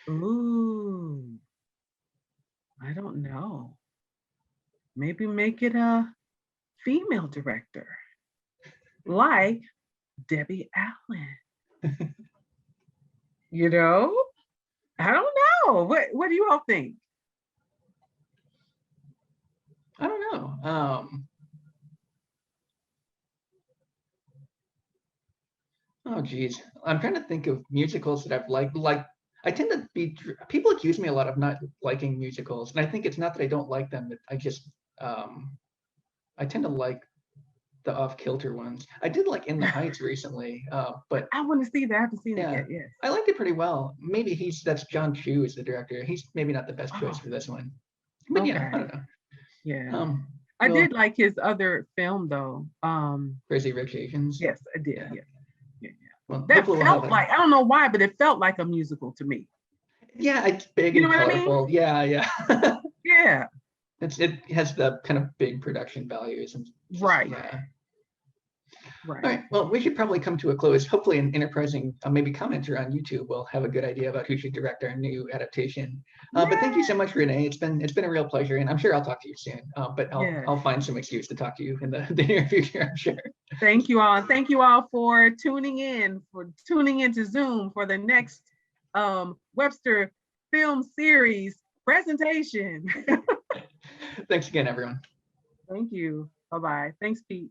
Ooh, I don't know. Maybe make it a female director, like Debbie Allen. I don't know. What do you all think? I don't know. Oh geez, I'm trying to think of musicals that I've liked. I tend to be, people accuse me a lot of not liking musicals, and I think it's not that I don't like them, but I just I tend to like the off-kilter ones. I did like In the Heights recently, but I want to see that. I haven't seen it yet. Yes, I liked it pretty well. Maybe that's John Chu is the director. He's maybe not the best choice for this one, but okay. yeah, I don't know. Yeah, I did like his other film though. Crazy Rich Asians. Yes, I did. Yeah. Well, that felt like, I don't know why, but it felt like a musical to me. Yeah, it's big and colorful. I mean? Yeah. Yeah. It has the kind of big production values and just, right. Yeah. Right. All right. Well, we should probably come to a close. Hopefully, an enterprising maybe commenter on YouTube will have a good idea about who should direct our new adaptation. But thank you so much, Renee. It's been a real pleasure, and I'm sure I'll talk to you soon. But I'll find some excuse to talk to you in the near future, I'm sure. Thank you all. Thank you all for tuning into Zoom for the next Webster Film Series presentation. Thanks again, everyone. Thank you. Bye-bye. Thanks, Pete.